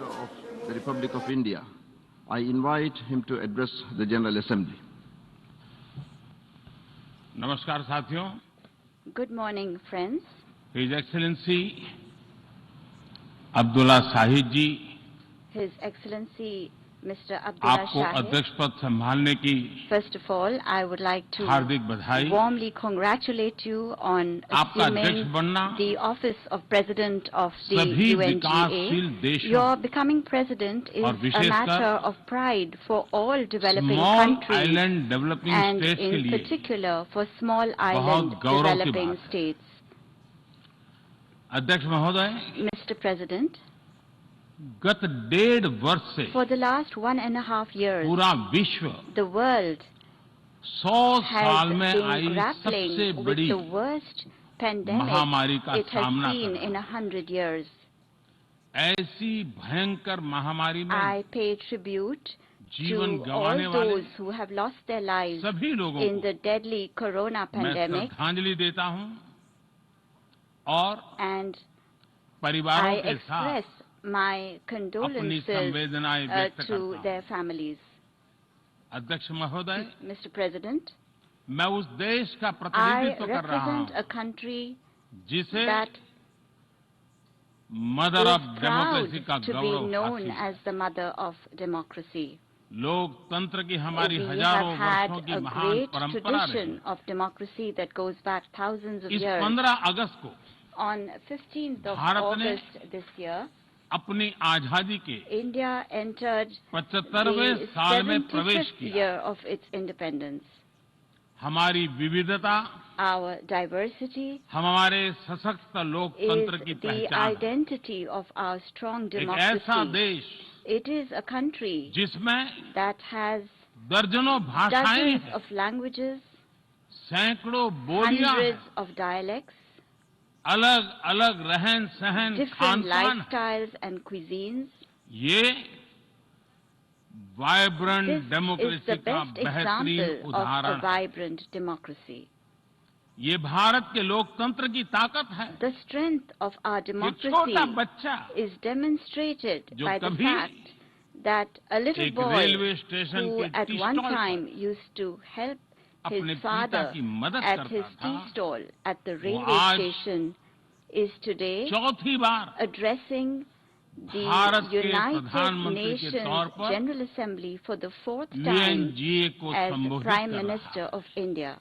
Minister of the Republic of India, I invite him to address the General Assembly. नमस्कार साथियों. Good morning, friends. His Excellency Abdulla Shahid जी, His Excellency Mr. Abdullah आपको Shahid. अध्यक्ष पद संभालने की First of all, I would like to हार्दिक बधाई. warmly congratulate you on आपका अध्यक्ष assuming बनना the office of President of the सभी UNGA. विकासशील देशों Your becoming president is और a विशेषकर matter of pride for all developing small countries island developing and states के in लिए particular for small island गौरव की developing बात है. states. अध्यक्ष महोदय, Mr. President, गत 1.5 वर्ष से for the last 1.5 years, पूरा विश्व the world 100 has साल में been आई grappling सबसे with बड़ी the worst pandemic महामारी का it has सामना seen कर in रहा है. 100 years. ऐसी भयंकर महामारी में I pay tribute जीवन to गंवाने all वाले those who have lost their lives सभी लोगों in को the deadly corona मैं pandemic, श्रद्धांजलि देता हूं और and परिवारों I के साथ express my अपनी condolences संवेदनाएं व्यक्त to करता their हूं. families. अध्यक्ष महोदय, Mr. President, मैं उस देश का I प्रतिनिधित्व कर रहा represent हूं a country जिसे that mother is of proud democracy का to be गौरव known हासिल है. as the mother of democracy. लोकतंत्र की हमारी We have हजारों had वर्षों की a महान great परंपरा रही. tradition of democracy that goes back thousands of इस years. 15 अगस्त को On 15th of भारत ने August this year, अपनी आजादी के India entered 75वें the साल में प्रवेश 75th किया. year of its independence. हमारी विविधता Our diversity हमारे सशक्त is लोकतंत्र की the पहचान है. identity of our strong एक ऐसा democracy. देश It is a country जिसमें that has दर्जनों भाषाएं dozens हैं, of languages, सैकड़ों बोलियां हैं, hundreds of dialects, अलग अलग रहन सहन खान different पान. lifestyles and cuisines. ये vibrant This is democracy the का best बेहतरीन example of a उदाहरण है. vibrant democracy. ये भारत के लोकतंत्र की ताकत है. The strength of our ये democracy छोटा बच्चा is demonstrated जो by the कभी fact that a little एक boy रेलवे स्टेशन who के at T one stall time पर used to help अपने his पिता father की मदद at करता his था, tea stall at the railway आज station is today चौथी बार addressing the भारत के United प्रधानमंत्री के Nations तौर पर General Assembly for the fourth time UNGA को as संबोधित Prime कर रहा Minister है. of India.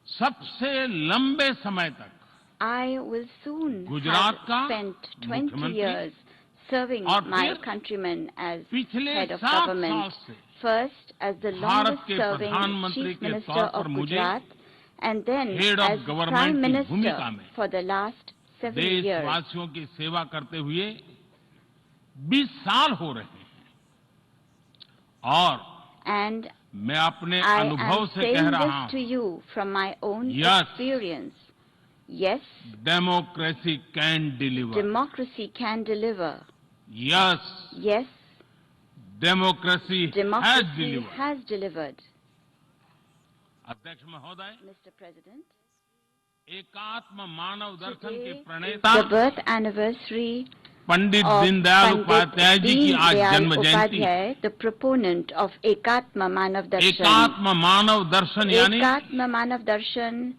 सबसे लंबे समय तक I will soon Gujarat have का spent 20 मुख्यमंत्री years serving और my फिर countrymen as पिछले head of 7 साल government. से First as the Bharat longest के serving प्रधानमंत्री Chief के Minister तौर of पर मुझे Gujarat and then Head of as Government Prime की Minister भूमिका में for the last 7 years. देशवासियों की सेवा करते हुए 20 साल हो रहे हैं. और And मैं अपने I अनुभव am से कह saying रहा this to हूं, you from my own Yes. experience. Yes, democracy can deliver. democracy can deliver. Yes, Yes, democracy has democracy deliver. has delivered. अध्यक्ष महोदय, Mr. President, एकात्म मानव दर्शन के today is प्रणेता the birth anniversary Pandit of Deendayal Pandit Upadhyay ji की आज Deen जन्म Dayal Jayanti. Upadhyay, the proponent of Ekatma Manav Darshan. एकात्म मानव दर्शन यानी Ekatma Manav Darshan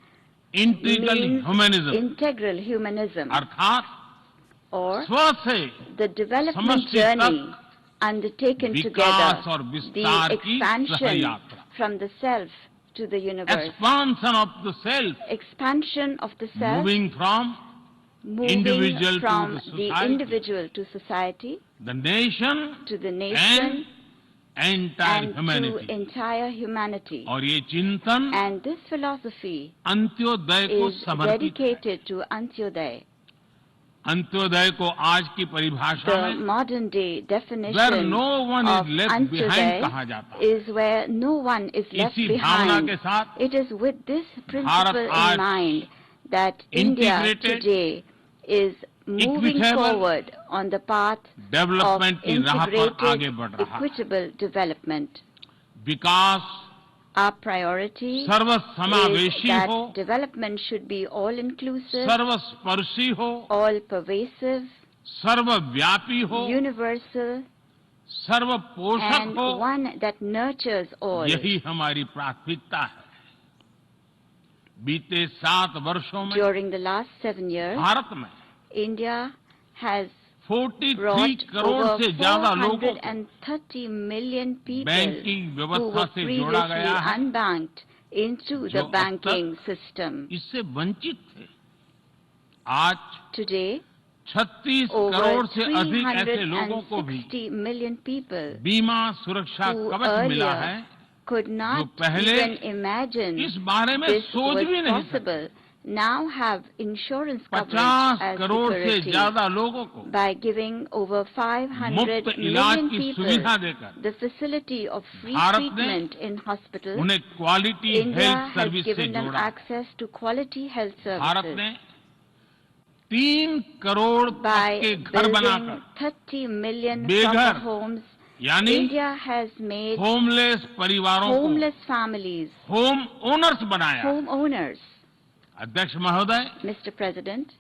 integral means humanism, integral humanism, अर्थात or स्व से the development समष्टि journey तक undertaken विकास और together, विस्तार the की expansion सहयात्रा. from the self to the universe, expansion of the self, expansion of the self, moving from moving individual to from the the society, individual to society, the nation to the nation, entire and to humanity. entire humanity. और ये चिंतन And this philosophy Antyodaya को is समर्पित है. dedicated to Antyodaya. Antyodaya को आज की परिभाषा The में modern day where definition no one of is left behind Antyodaya कहा जाता है. is where no one is left इसी भावना behind. के साथ It is with this principle आज in mind that India integrated, today is moving equitable forward on the path of development की राह पर आगे integrated, बढ़ रहा है. equitable development. Vikas Our priority is सर्वसमावेशी that हो, development should be all-inclusive, सर्वस्पर्शी हो, all-pervasive, सर्वव्यापी हो, universal, सर्वपोषक and हो। one that nurtures all. यही हमारी प्राथमिकता है। बीते 7 वर्षों में During the last 7 years, Bharat में India has 43 brought crore over से ज्यादा लोगों को 430 million people बैंकिंग who व्यवस्था were से जोड़ा previously गया है, unbanked into जो the अब banking तक system. इससे वंचित थे। आज Today, 36 over करोड़ से अधिक ऐसे लोगों को भी 360 million people बीमा सुरक्षा who कवच मिला earlier है, could not पहले even imagine इस बारे में this सोच was भी नहीं सकते। possible, now have insurance 50 coverage as crore से security ज्यादा लोगों को by giving over 500 मुफ्त इलाज million की people सुविधा देकर the facility of free Bharat ने treatment in hospitals. उन्हें quality India health has service से given them जोड़ा। access to quality health Bharat services ने 3 करोड़ तक by के घर building बनाकर 30 million बेघर, proper homes. यानी India has made होमलेस परिवारों को homeless families होम ओनर्स बनाया। homeowners. अध्यक्ष महोदय, Mr. President,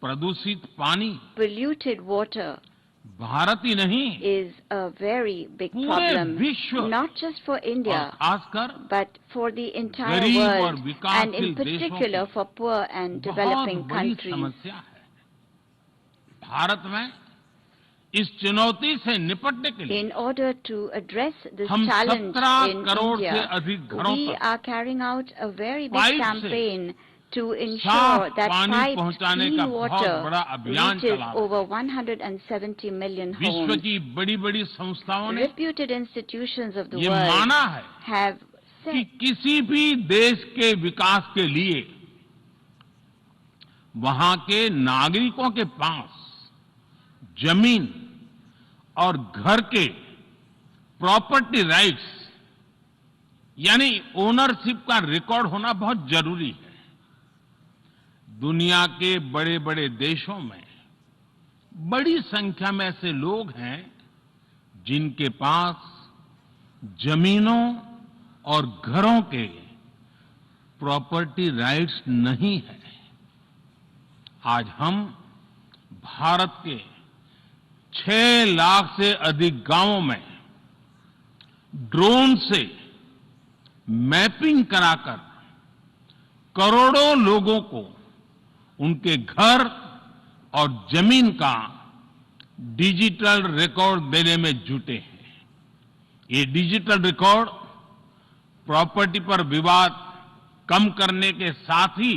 प्रदूषित पानी polluted water भारत ही नहीं, is a very big पूरे problem, विश्व not just for और India, खासकर but for the entire गरीब और world, and in विकासशील देशों particular की for poor and बहुत developing बड़ी countries. समस्या है। भारत में इस चुनौती से निपटने के लिए In order to address this हम challenge 17 in करोड़ से India, अधिक घरों we तक are carrying out a very big pipe से campaign to ensure साफ that पानी piped पहुंचाने का clean बहुत water बड़ा अभियान reaches चला रहे over 170 million विश्व homes. की बड़ी-बड़ी संस्थाओं ने Reputed institutions of the ये world माना है have कि said किसी भी देश के विकास के लिए वहां के नागरिकों के पास जमीन और घर के प्रॉपर्टी राइट्स यानी ओनरशिप का रिकॉर्ड होना बहुत जरूरी है। दुनिया के बड़े-बड़े देशों में बड़ी संख्या में ऐसे लोग हैं जिनके पास जमीनों और घरों के प्रॉपर्टी राइट्स नहीं है। आज हम भारत के 6 लाख से अधिक गांवों में ड्रोन से मैपिंग कराकर करोड़ों लोगों को उनके घर और जमीन का डिजिटल रिकॉर्ड देने में जुटे हैं। ये डिजिटल रिकॉर्ड प्रॉपर्टी पर विवाद कम करने के साथ ही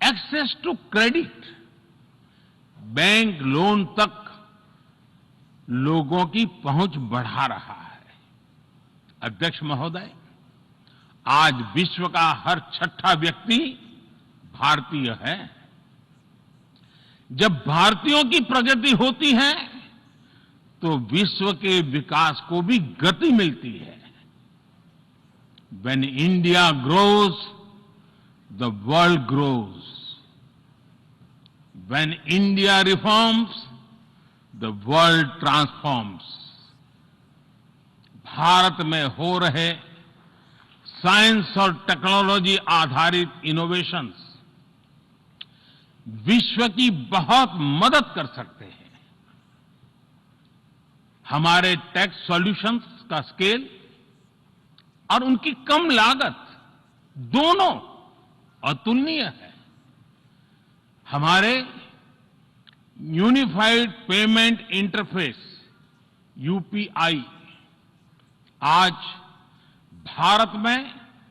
access to credit, bank loan तक लोगों की पहुंच बढ़ा रहा है। अध्यक्ष महोदय, आज विश्व का हर 6ठा व्यक्ति भारतीय है। जब भारतीयों की प्रगति होती है तो विश्व के विकास को भी गति मिलती है। When India grows, the world grows. When India reforms, the world transforms. Bharat में हो रहे साइंस और टेक्नोलॉजी आधारित इनोवेशंस विश्व की बहुत मदद कर सकते हैं। हमारे टेक सॉल्यूशंस का स्केल और उनकी कम लागत दोनों अतुलनीय है। हमारे यूनिफाइड पेमेंट इंटरफेस यूपीआई आज भारत में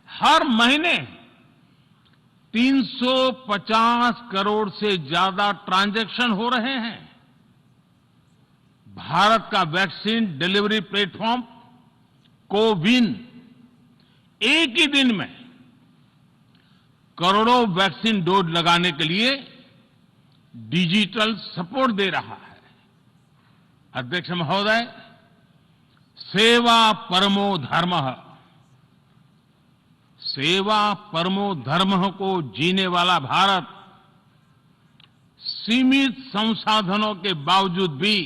हर महीने 350 करोड़ से ज्यादा ट्रांजैक्शन हो रहे हैं। भारत का वैक्सीन डिलीवरी प्लेटफॉर्म कोविन एक ही दिन में करोड़ों वैक्सीन डोज लगाने के लिए डिजिटल सपोर्ट दे रहा है। अध्यक्ष महोदय, सेवा परमो धर्मः, सेवा परमो धर्मः को जीने वाला भारत सीमित संसाधनों के बावजूद भी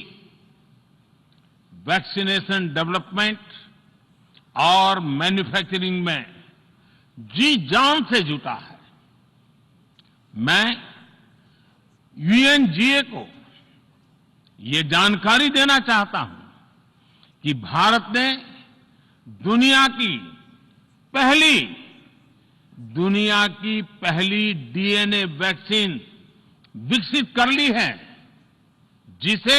वैक्सीनेशन डेवलपमेंट और मैन्युफैक्चरिंग में जी जान से जुटा है। मैं यूएनजीए को ये जानकारी देना चाहता हूं कि भारत ने दुनिया की पहली डीएनए वैक्सीन विकसित कर ली है, जिसे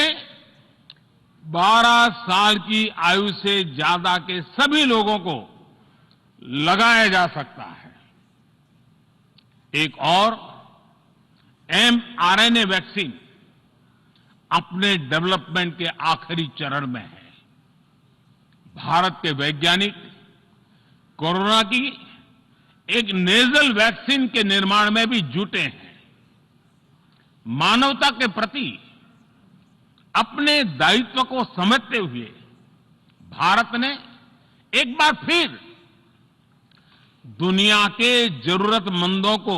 12 साल की आयु से ज्यादा के सभी लोगों को लगाया जा सकता है। एक और mRNA वैक्सीन अपने डेवलपमेंट के आखिरी चरण में है। भारत के वैज्ञानिक कोरोना की एक नेजल वैक्सीन के निर्माण में भी जुटे हैं। मानवता के प्रति अपने दायित्व को समझते हुए भारत ने एक बार फिर दुनिया के जरूरतमंदों को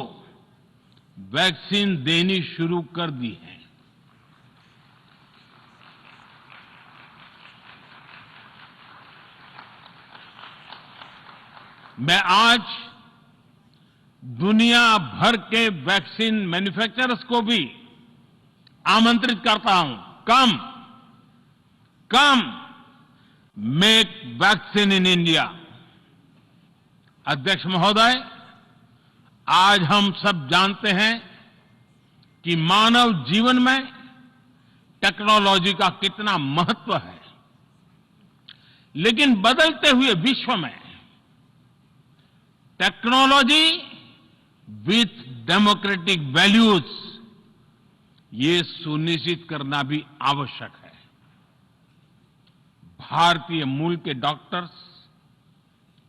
वैक्सीन देनी शुरू कर दी है। मैं आज दुनिया भर के वैक्सीन मैन्युफैक्चरर्स को भी आमंत्रित करता हूं, कम मेक वैक्सीन इन इंडिया। अध्यक्ष महोदय, आज हम सब जानते हैं कि मानव जीवन में टेक्नोलॉजी का कितना महत्व है, लेकिन बदलते हुए विश्व में टेक्नोलॉजी विथ डेमोक्रेटिक वैल्यूज, ये सुनिश्चित करना भी आवश्यक है। भारतीय मूल के डॉक्टर्स,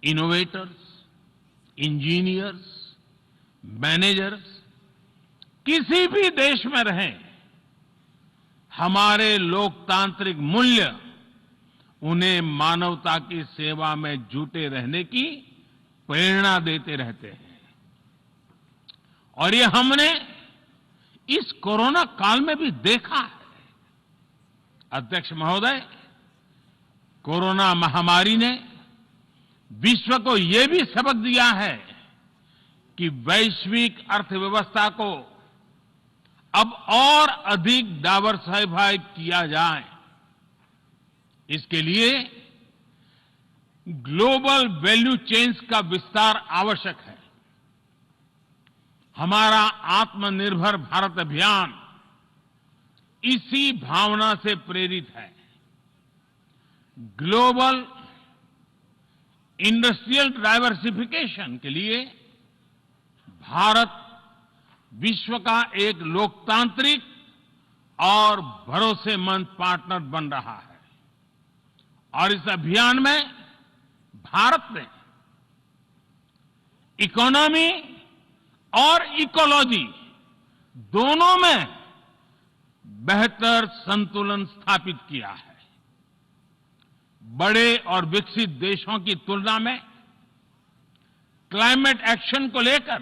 इनोवेटर्स, इंजीनियर्स, मैनेजर्स किसी भी देश में रहें, हमारे लोकतांत्रिक मूल्य उन्हें मानवता की सेवा में जुटे रहने की प्रेरणा देते रहते हैं। और ये हमने इस कोरोना काल में भी देखा है। अध्यक्ष महोदय, कोरोना महामारी ने विश्व को ये भी सबक दिया है कि वैश्विक अर्थव्यवस्था को अब और अधिक डाइवर्सिफाई किया जाए। इसके लिए ग्लोबल वैल्यू चेन्स का विस्तार आवश्यक है। हमारा आत्मनिर्भर भारत अभियान इसी भावना से प्रेरित है। ग्लोबल इंडस्ट्रियल डाइवर्सिफिकेशन के लिए भारत विश्व का एक लोकतांत्रिक और भरोसेमंद पार्टनर बन रहा है। और इस अभियान में भारत ने इकोनॉमी और इकोलॉजी दोनों में बेहतर संतुलन स्थापित किया है। बड़े और विकसित देशों की तुलना में क्लाइमेट एक्शन को लेकर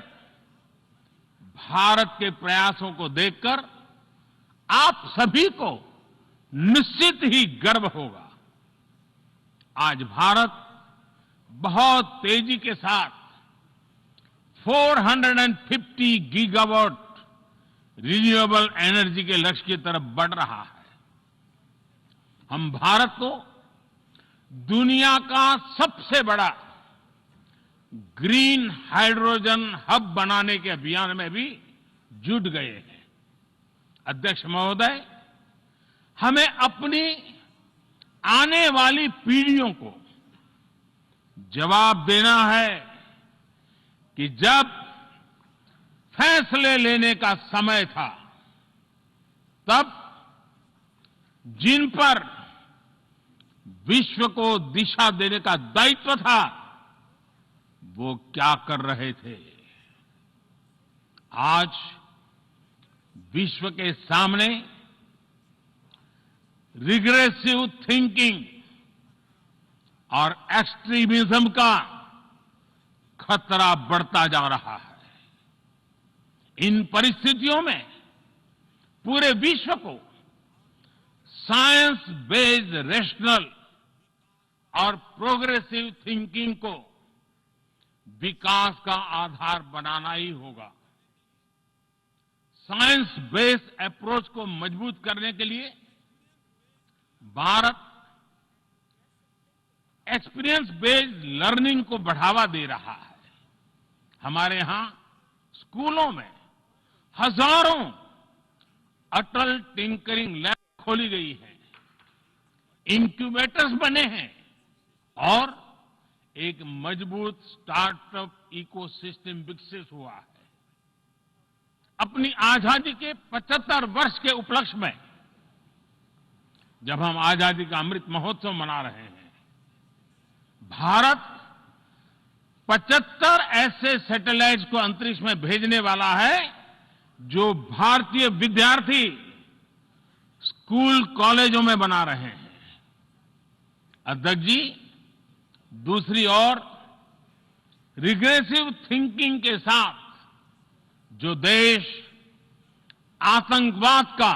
भारत के प्रयासों को देखकर आप सभी को निश्चित ही गर्व होगा। आज भारत बहुत तेजी के साथ 450 गीगावाट रिन्यूएबल एनर्जी के लक्ष्य की तरफ बढ़ रहा है। हम भारत को दुनिया का सबसे बड़ा ग्रीन हाइड्रोजन हब बनाने के अभियान में भी जुट गए हैं। अध्यक्ष महोदय, हमें अपनी आने वाली पीढ़ियों को जवाब देना है कि जब फैसले लेने का समय था, तब जिन पर विश्व को दिशा देने का दायित्व था, वो क्या कर रहे थे। आज विश्व के सामने रिग्रेसिव थिंकिंग और एक्सट्रीमिज्म का खतरा बढ़ता जा रहा है। इन परिस्थितियों में पूरे विश्व को साइंस बेस्ड रेशनल और प्रोग्रेसिव थिंकिंग को विकास का आधार बनाना ही होगा। साइंस बेस्ड अप्रोच को मजबूत करने के लिए भारत एक्सपीरियंस बेस्ड लर्निंग को बढ़ावा दे रहा है। हमारे यहां स्कूलों में हजारों अटल टिंकरिंग लैब खोली गई है, इंक्यूबेटर्स बने हैं और एक मजबूत स्टार्टअप इकोसिस्टम विकसित हुआ है। अपनी आजादी के 75 वर्ष के उपलक्ष्य में जब हम आजादी का अमृत महोत्सव मना रहे हैं, भारत 75 ऐसे सैटेलाइट्स को अंतरिक्ष में भेजने वाला है जो भारतीय विद्यार्थी स्कूल कॉलेजों में बना रहे हैं। अध्यक्ष जी, दूसरी ओर रिग्रेसिव थिंकिंग के साथ जो देश आतंकवाद का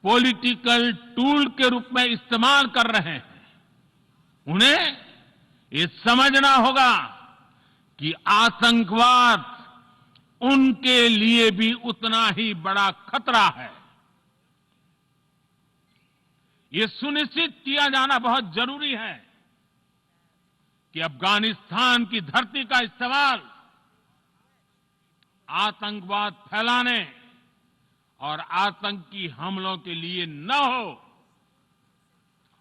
पॉलिटिकल टूल के रूप में इस्तेमाल कर रहे हैं, उन्हें ये समझना होगा कि आतंकवाद उनके लिए भी उतना ही बड़ा खतरा है। ये सुनिश्चित किया जाना बहुत जरूरी है कि अफगानिस्तान की धरती का इस्तेमाल आतंकवाद फैलाने और आतंकी हमलों के लिए न हो।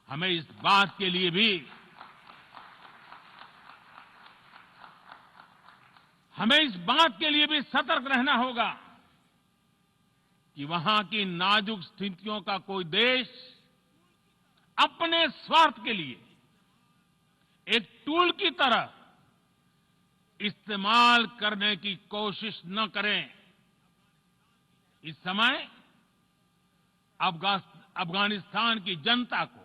हमें इस बात के लिए भी सतर्क रहना होगा कि वहां की नाजुक स्थितियों का कोई देश अपने स्वार्थ के लिए एक टूल की तरह इस्तेमाल करने की कोशिश न करें। इस समय अफगानिस्तान की जनता को,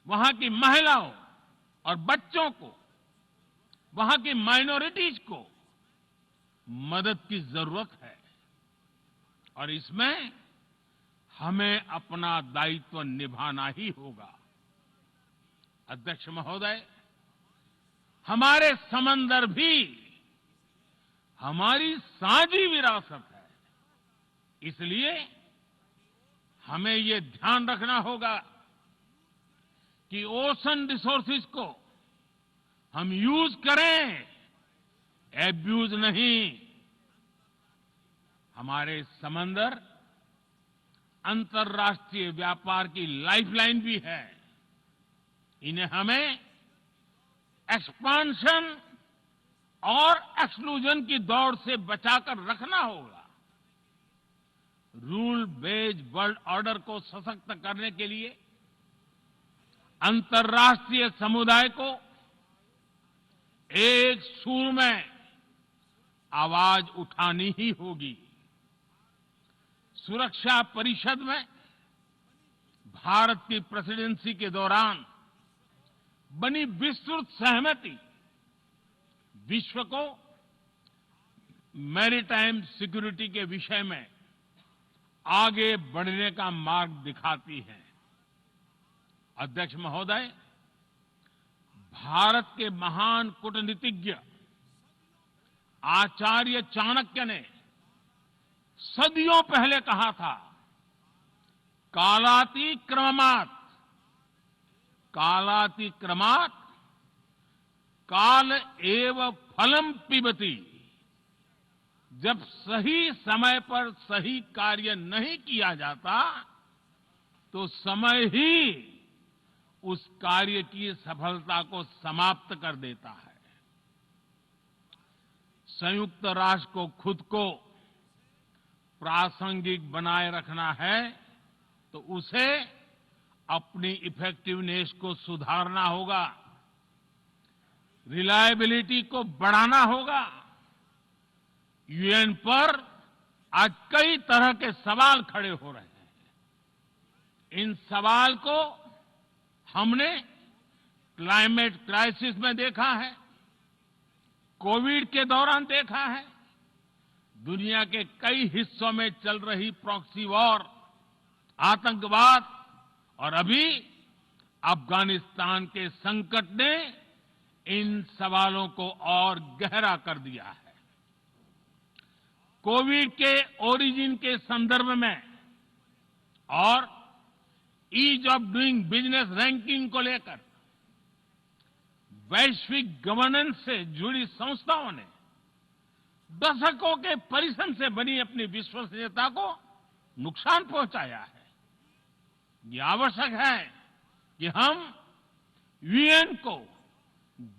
वहां की महिलाओं और बच्चों को, वहां की माइनॉरिटीज को मदद की जरूरत है और इसमें हमें अपना दायित्व निभाना ही होगा। अध्यक्ष महोदय, हमारे समंदर भी हमारी साझी विरासत है, इसलिए हमें ये ध्यान रखना होगा कि ओशन रिसोर्सेज को हम यूज करें, एब्यूज नहीं। हमारे समंदर अंतर्राष्ट्रीय व्यापार की लाइफलाइन भी है। इन्हें हमें एक्सपांशन और एक्सक्लूजन की दौड़ से बचाकर रखना होगा। रूल बेस्ड वर्ल्ड ऑर्डर को सशक्त करने के लिए अंतर्राष्ट्रीय समुदाय को एक सुर में आवाज उठानी ही होगी। सुरक्षा परिषद में भारत की प्रेसिडेंसी के दौरान बनी विस्तृत सहमति विश्व को मैरीटाइम सिक्योरिटी के विषय में आगे बढ़ने का मार्ग दिखाती है। अध्यक्ष महोदय, भारत के महान कूटनीतिज्ञ आचार्य चाणक्य ने सदियों पहले कहा था, कालातिक्रमात् काल एव फलम पिबति। जब सही समय पर सही कार्य नहीं किया जाता तो समय ही उस कार्य की सफलता को समाप्त कर देता है। संयुक्त राष्ट्र को खुद को प्रासंगिक बनाए रखना है तो उसे अपनी इफेक्टिवनेस को सुधारना होगा, रिलायबिलिटी को बढ़ाना होगा। यूएन पर आज कई तरह के सवाल खड़े हो रहे हैं। इन सवाल को हमने क्लाइमेट क्राइसिस में देखा है, कोविड के दौरान देखा है, दुनिया के कई हिस्सों में चल रही प्रॉक्सी वॉर, आतंकवाद और अभी अफगानिस्तान के संकट ने इन सवालों को और गहरा कर दिया है। कोविड के ओरिजिन के संदर्भ में और ease of doing business ranking को लेकर वैश्विक गवर्नेंस से जुड़ी संस्थाओं ने दशकों के परिश्रम से बनी अपनी विश्वसनीयता को नुकसान पहुंचाया है। ये आवश्यक है कि हम यूएन को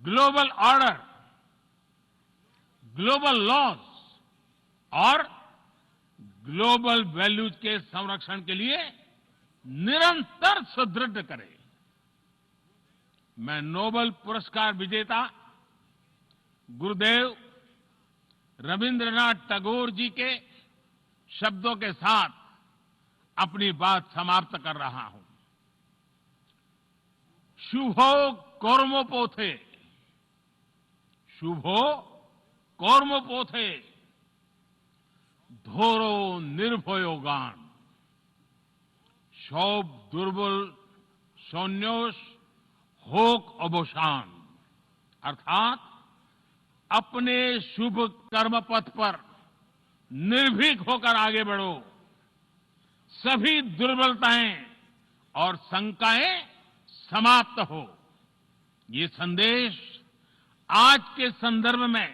ग्लोबल ऑर्डर, ग्लोबल लॉज और ग्लोबल वैल्यूज के संरक्षण के लिए निरंतर सुदृढ़ करें। मैं नोबेल पुरस्कार विजेता गुरुदेव रविंद्रनाथ टैगोर जी के शब्दों के साथ अपनी बात समाप्त कर रहा हूं। शुभो कर्मोपोथे, शुभो कर्मोपोथे, ধোরো নির্ভয়োগান, সব দুর্বল সৈন্যস होक अवसान। अर्थात अपने शुभ कर्म पथ पर निर्भीक होकर आगे बढ़ो, सभी दुर्बलताएं और शंकाएं समाप्त हो। ये संदेश आज के संदर्भ में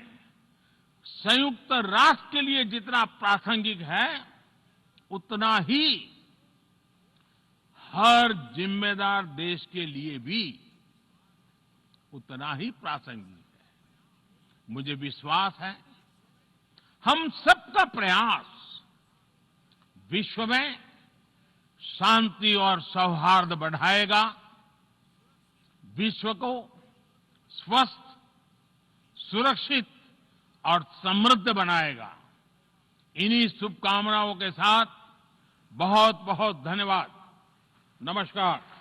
संयुक्त राष्ट्र के लिए जितना प्रासंगिक है, उतना ही हर जिम्मेदार देश के लिए भी उतना ही प्रासंगिक है। मुझे विश्वास है हम सबका प्रयास विश्व में शांति और सौहार्द बढ़ाएगा, विश्व को स्वस्थ, सुरक्षित और समृद्ध बनाएगा। इन्हीं शुभकामनाओं के साथ बहुत बहुत धन्यवाद। नमस्कार।